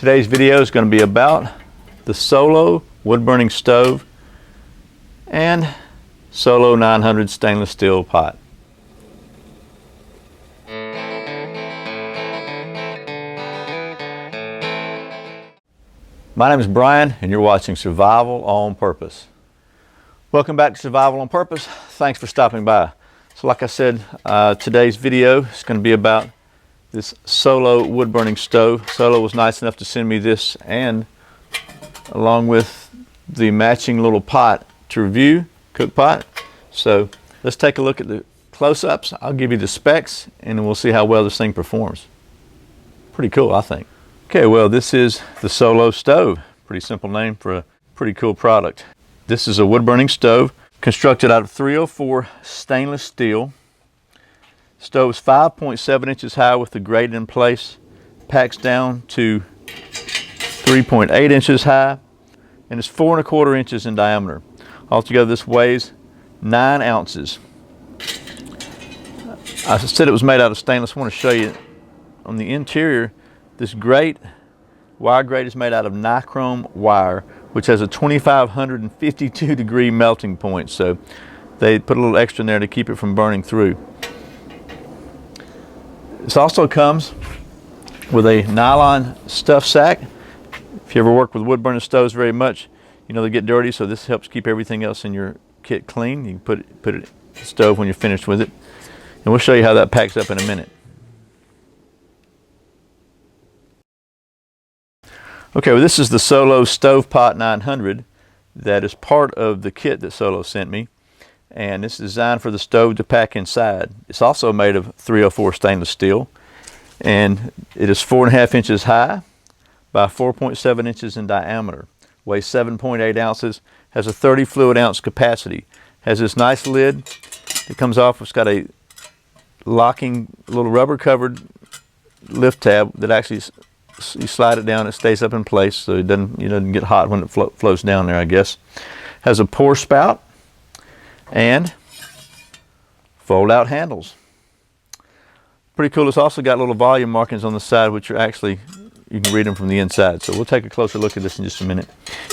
Today's video is going to be about the Solo wood burning stove and Solo 900 stainless steel pot. My name is Brian and you're watching Survival on Purpose. Welcome back to Survival on Purpose. Thanks for stopping by. So like I said, today's video is going to be about this Solo wood burning stove. Solo was nice enough to send me this, and along with the matching little pot to review, cook pot. So let's take a look at the close-ups. I'll give you the specs and then we'll see how well this thing performs. Pretty cool, I think. Okay, well, this is the Solo stove. Pretty simple name for a pretty cool product. This is a wood burning stove constructed out of 304 stainless steel. Stove is 5.7 inches high with the grate in place, packs down to 3.8 inches high, and is 4¼ inches in diameter. Altogether, this weighs 9 ounces. I said it was made out of stainless. I want to show you on the interior. This grate, wire grate, is made out of nichrome wire, which has a 2552 degree melting point. So they put a little extra in there to keep it from burning through. This also comes with a nylon stuff sack. If you ever work with wood burning stoves very much, you know they get dirty, so this helps keep everything else in your kit clean. You can put it in the stove when you're finished with it. And we'll show you how that packs up in a minute. Okay, well, this is the Solo Stove Pot 900 that is part of the kit that Solo sent me. And it's designed for the stove to pack inside. It's also made of 304 stainless steel, and it is 4.5 inches high by 4.7 inches in diameter. Weighs 7.8 ounces, has a 30 fluid ounce capacity. Has this nice lid that comes off. It's got a locking little rubber covered lift tab that actually you slide it down, it stays up in place so it doesn't get hot when it flows down there, I guess. Has a pour spout and fold out handles. Pretty cool. It's also got little volume markings on the side, which are actually, you can read them from the inside. So we'll take a closer look at this in just a minute.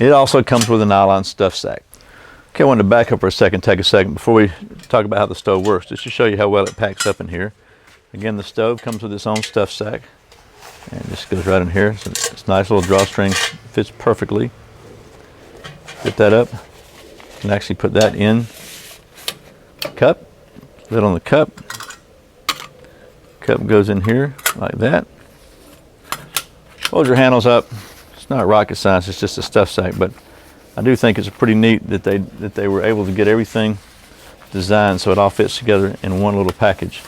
It also comes with a nylon stuff sack. Okay, I wanted to back up for a second, take a second before we talk about how the stove works, just to show you how well it packs up in here. Again, the stove comes with its own stuff sack, and it just goes right in here. So it's nice little drawstring, fits perfectly. Get that up. You can actually put that in cup, lid on the cup. Cup goes in here like that. Fold your handles up. It's not rocket science, it's just a stuff sack, but I do think it's pretty neat that they were able to get everything designed so it all fits together in one little package.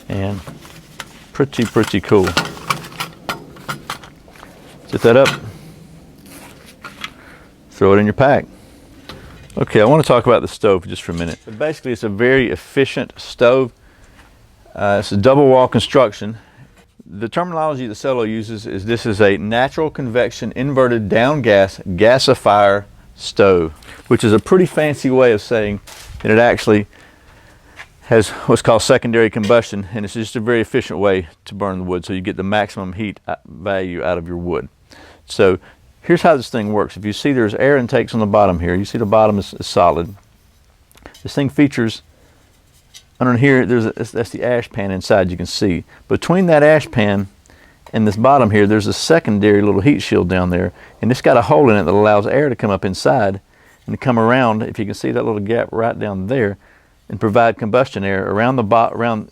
And pretty cool. Set that up. Throw it in your pack. Okay, I want to talk about the stove just for a minute. But basically, it's a very efficient stove. It's a double wall construction. The terminology that Solo uses is this is a natural convection inverted down gas gasifier stove, which is a pretty fancy way of saying that it actually has what's called secondary combustion, and it's just a very efficient way to burn the wood so you get the maximum heat value out of your wood. So here's how this thing works. If you see there's air intakes on the bottom here, you see the bottom is solid. This thing features, under here, that's the ash pan inside, you can see. Between that ash pan and this bottom here, there's a secondary little heat shield down there, and it's got a hole in it that allows air to come up inside and to come around, if you can see that little gap right down there, and provide combustion air around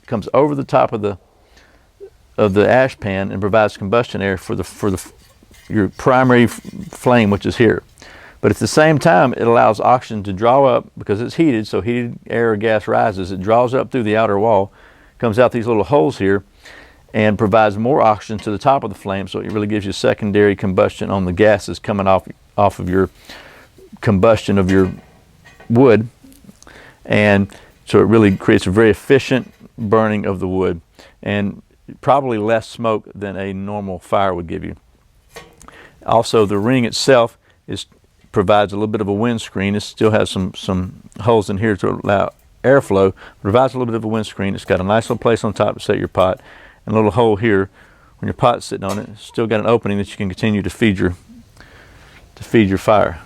comes over the top of the ash pan and provides combustion air for your primary flame, which is here. But at the same time, it allows oxygen to draw up because it's heated, so heated air or gas rises. It draws up through the outer wall, comes out these little holes here, and provides more oxygen to the top of the flame, so it really gives you secondary combustion on the gases coming off of your combustion of your wood. And so it really creates a very efficient burning of the wood, and probably less smoke than a normal fire would give you. Also, the ring itself provides a little bit of a windscreen. It still has some holes in here to allow airflow. Provides a little bit of a windscreen. It's got a nice little place on top to set your pot, and a little hole here when your pot's sitting on it, it's still got an opening that you can continue to feed your fire.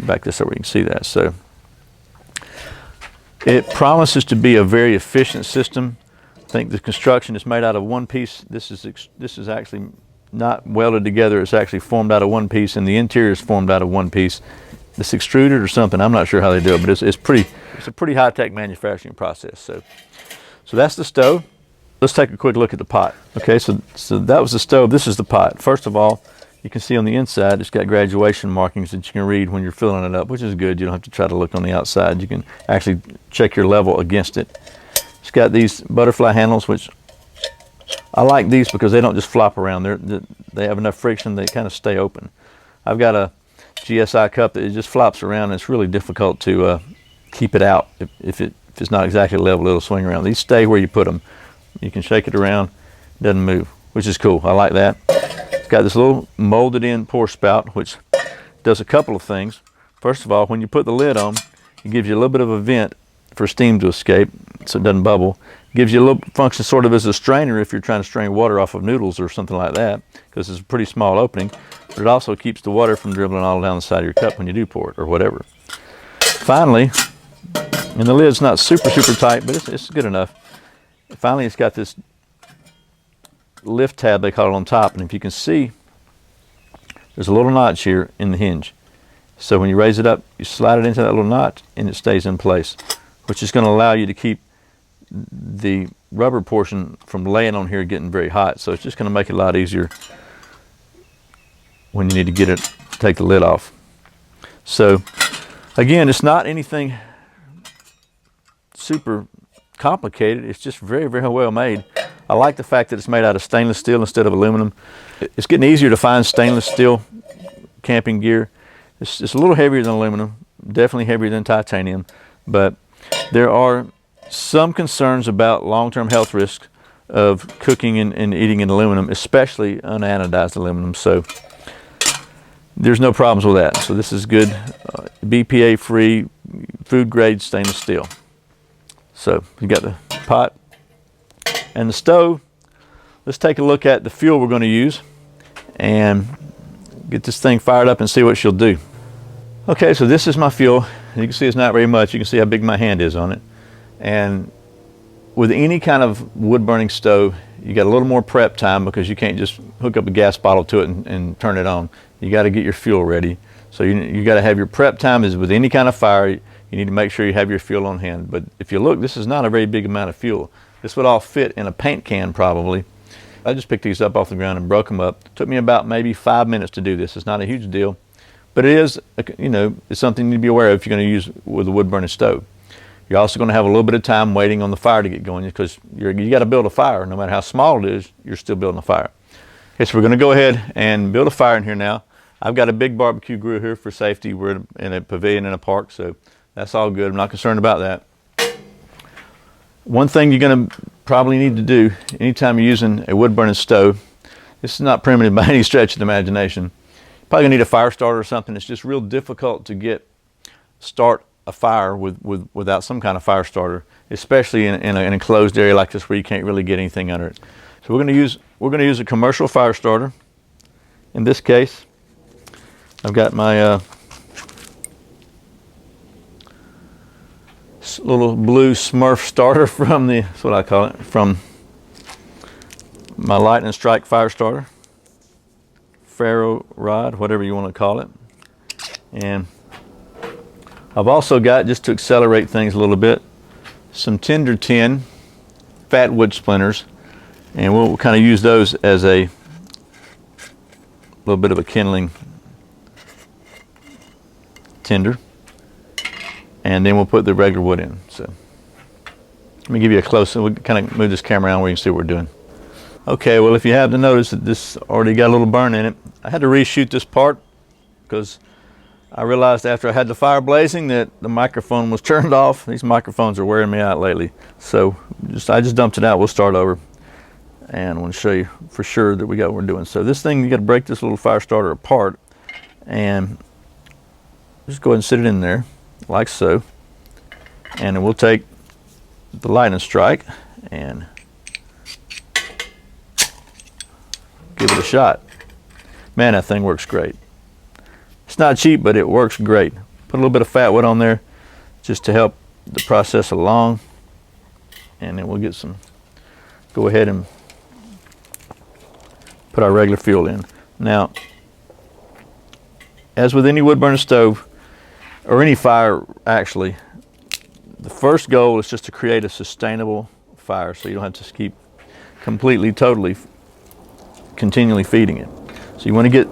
Back this up where you can see that. So it promises to be a very efficient system. I think the construction is made out of one piece. This is actually not welded together. It's actually formed out of one piece, and the interior is formed out of one piece. It's extruded or something. I'm not sure how they do it, but it's a pretty high-tech manufacturing process. So that's the stove. Let's take a quick look at the pot. Okay, so that was the stove. This is the pot. First of all, you can see on the inside it's got graduation markings that you can read when you're filling it up, which is good. You don't have to try to look on the outside. You can actually check your level against it. It's got these butterfly handles, which I like these because they don't just flop around. They have enough friction, they kind of stay open. I've got a GSI cup that it just flops around, and it's really difficult to keep it out. If it's not exactly level, it'll swing around. These stay where you put them. You can shake it around, it doesn't move, which is cool. I like that. It's got this little molded in pour spout, which does a couple of things. First of all, when you put the lid on, it gives you a little bit of a vent for steam to escape so it doesn't bubble. It gives you a little function sort of as a strainer if you're trying to strain water off of noodles or something like that, because it's a pretty small opening, but it also keeps the water from dribbling all down the side of your cup when you do pour it or whatever. Finally, and the lid's not super tight, but it's good enough. Finally, it's got this lift tab, they call it, on top, and if you can see, there's a little notch here in the hinge. So when you raise it up, you slide it into that little notch and it stays in place, which is going to allow you to keep the rubber portion from laying on here getting very hot. So it's just going to make it a lot easier when you need to get it, take the lid off. So again, it's not anything super complicated. It's just very well made. I like the fact that it's made out of stainless steel instead of aluminum. It's getting easier to find stainless steel camping gear. It's a little heavier than aluminum, definitely heavier than titanium, but there are some concerns about long-term health risks of cooking and eating in aluminum, especially unanodized aluminum. So there's no problems with that. So this is good, BPA-free, food-grade stainless steel. So you got the pot and the stove. Let's take a look at the fuel we're going to use and get this thing fired up and see what she'll do. Okay, so this is my fuel. You can see it's not very much. You can see how big my hand is on it. And with any kind of wood burning stove, you got a little more prep time because you can't just hook up a gas bottle to it and turn it on. You got to get your fuel ready. So you got to have your prep time. Is with any kind of fire, you need to make sure you have your fuel on hand. But if you look, this is not a very big amount of fuel. This would all fit in a paint can probably. I just picked these up off the ground and broke them up. It took me about maybe 5 minutes to do this. It's not a huge deal, but it is, it's something you need to be aware of if you're going to use with a wood burning stove. You're also going to have a little bit of time waiting on the fire to get going because you got to build a fire. No matter how small it is, you're still building a fire. Okay, so we're going to go ahead and build a fire in here now. I've got a big barbecue grill here for safety. We're in a pavilion in a park, so that's all good. I'm not concerned about that. One thing you're going to probably need to do anytime you're using a wood burning stove, this is not primitive by any stretch of the imagination. You're probably going to need a fire starter or something. It's just real difficult to start a fire without some kind of fire starter, especially in an enclosed area like this where you can't really get anything under it. So we're going to use a commercial fire starter. In this case, I've got my little blue Smurf starter that's what I call it, from my lightning strike fire starter, ferro rod, whatever you want to call it. And I've also got, just to accelerate things a little bit, some tinder tin fat wood splinters, and we'll kind of use those as a little bit of a kindling tinder, and then we'll put the regular wood in. So let me give you a close, we'll kind of move this camera around where you can see what we're doing. Okay, well, if you have to notice that this already got a little burn in it, I had to reshoot this part because I realized after I had the fire blazing that the microphone was turned off. These microphones are wearing me out lately. So I just dumped it out. We'll start over. And I want to show you for sure that we got what we're doing. So this thing, you got to break this little fire starter apart and just go ahead and sit it in there like so. And then we'll take the lightning strike and give it a shot. Man, that thing works great. It's not cheap, but it works great. Put a little bit of fat wood on there just to help the process along, and then we'll go ahead and put our regular fuel in. Now, as with any wood burner stove, or any fire actually, the first goal is just to create a sustainable fire, so you don't have to keep completely, totally, continually feeding it. So you want to get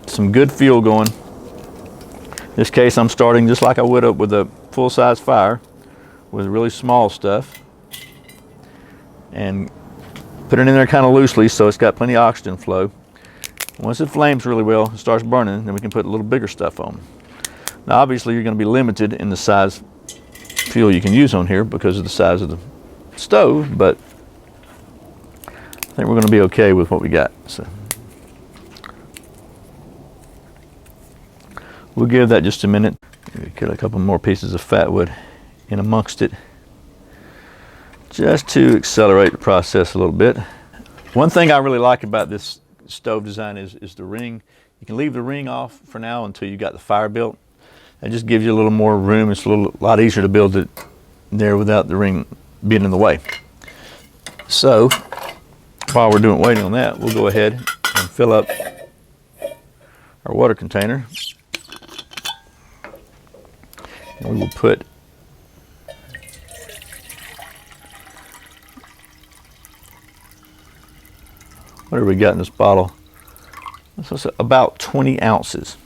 some good fuel going. In this case, I'm starting just like I would with a full-size fire, with really small stuff, and put it in there kind of loosely so it's got plenty of oxygen flow. Once it flames really well, it starts burning, then we can put a little bigger stuff on. Now obviously you're going to be limited in the size fuel you can use on here because of the size of the stove, but I think we're going to be okay with what we got. So we'll give that just a minute. Maybe get a couple more pieces of fat wood in amongst it, just to accelerate the process a little bit. One thing I really like about this stove design is the ring. You can leave the ring off for now until you got the fire built. That just gives you a little more room. It's a lot easier to build it there without the ring being in the way. So while we're waiting on that, we'll go ahead and fill up our water container. And we will put whatever we got in this bottle. This is about 20 ounces.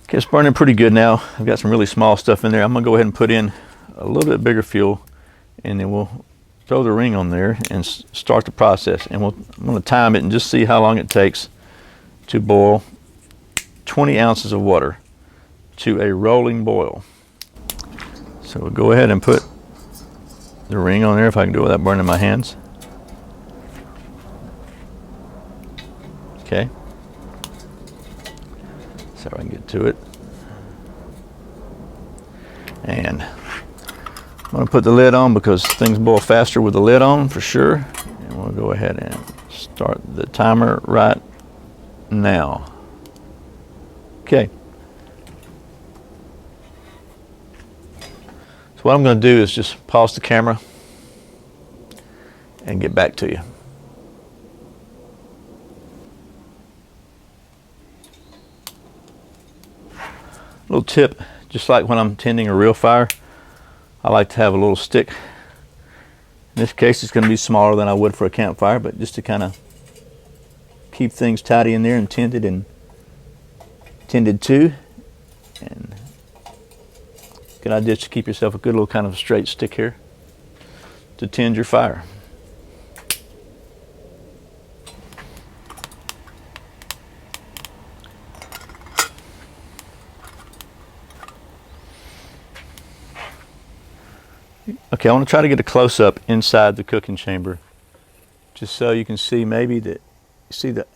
Okay, it's burning pretty good now. I've got some really small stuff in there. I'm gonna go ahead and put in a little bit bigger fuel, and then we'll throw the ring on there and start the process. And I'm gonna time it and just see how long it takes to boil 20 ounces of water to a rolling boil. So we'll go ahead and put the ring on there, if I can do it without burning my hands. Okay. So I can get to it. And I'm going to put the lid on because things boil faster with the lid on for sure. And we'll go ahead and start the timer right now. Okay. So what I'm going to do is just pause the camera and get back to you. Little tip, just like when I'm tending a real fire, I like to have a little stick. In this case, it's going to be smaller than I would for a campfire, but just to kind of keep things tidy in there and tended to. And good idea to keep yourself a good little kind of straight stick here to tend your fire. Okay, I want to try to get a close-up inside the cooking chamber, just so you can see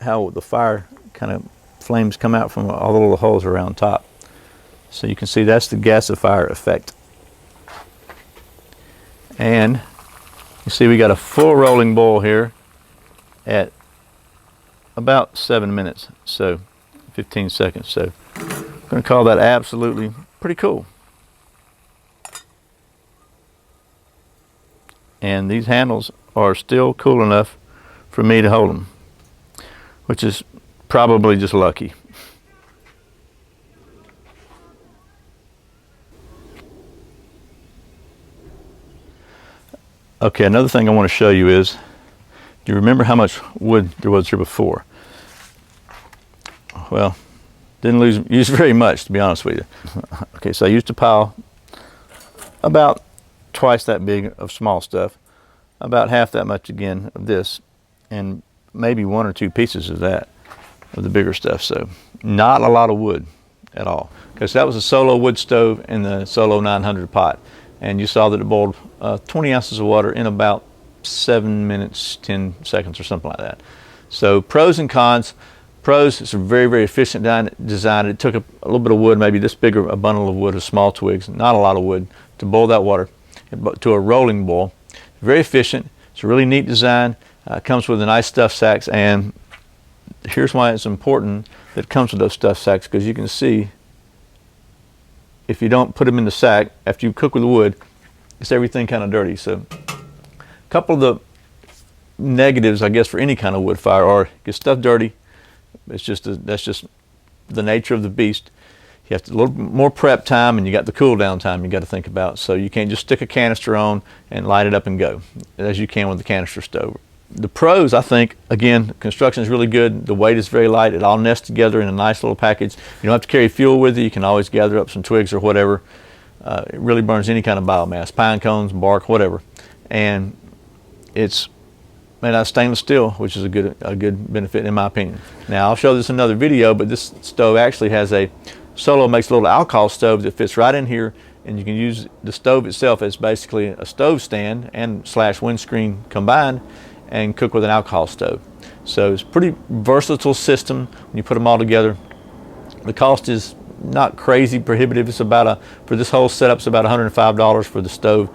how the fire kind of flames come out from all the little holes around top. So you can see that's the gasifier effect. And you see we got a full rolling boil here at about 7 minutes, so 15 seconds. So I'm going to call that absolutely pretty cool. And these handles are still cool enough for me to hold them, which is probably just lucky. Okay, another thing I want to show you is, do you remember how much wood there was here before? Well, didn't use very much, to be honest with you. Okay, so I used a pile about twice that big of small stuff, about half that much again of this, and maybe one or two pieces of that, of the bigger stuff. So not a lot of wood at all, because that was a Solo wood stove in the Solo 900 pot, and you saw that it boiled 20 ounces of water in about 7 minutes 10 seconds or something like that. So pros and cons. Pros, it's a very, very efficient design. It took a little bit of wood, maybe this big a bundle of wood of small twigs, not a lot of wood, to boil that water to a rolling boil. Very efficient. It's a really neat design. Comes with a nice stuff sacks, and here's why it's important that it comes with those stuff sacks, because you can see if you don't put them in the sack after you cook with the wood, it's everything kind of dirty. So a couple of the negatives, I guess, for any kind of wood fire are it gets stuff dirty. That's just the nature of the beast. You have a little more prep time, and you got the cool down time you got to think about. So you can't just stick a canister on and light it up and go, as you can with the canister stove. The pros, I think, again, construction is really good. The weight is very light. It all nests together in a nice little package. You don't have to carry fuel with you. You can always gather up some twigs or whatever. It really burns any kind of biomass, pine cones, bark, whatever. And it's made out of stainless steel, which is a good benefit in my opinion. Now I'll show this in another video, but this stove actually has Solo makes a little alcohol stove that fits right in here, and you can use the stove itself as basically a stove stand and / windscreen combined, and cook with an alcohol stove. So it's a pretty versatile system when you put them all together. The cost is not crazy prohibitive. It's about for this whole setup, it's about $105 for the stove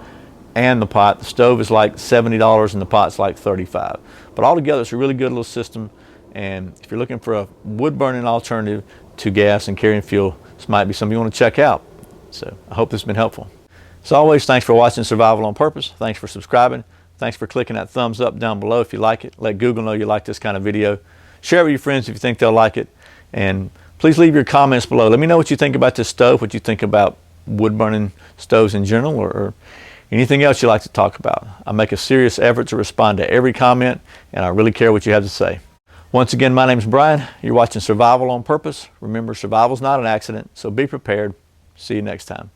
and the pot. The stove is like $70 and the pot's like $35. But altogether, it's a really good little system. And if you're looking for a wood burning alternative to gas and carrying fuel, this might be something you want to check out. So I hope this has been helpful. As always, thanks for watching Survival on Purpose. Thanks for subscribing. Thanks for clicking that thumbs up down below if you like it. Let Google know you like this kind of video. Share it with your friends if you think they'll like it. And please leave your comments below. Let me know what you think about this stove, what you think about wood burning stoves in general, or anything else you'd like to talk about. I make a serious effort to respond to every comment, and I really care what you have to say. Once again, my name's Brian. You're watching Survival on Purpose. Remember, survival's not an accident, so be prepared. See you next time.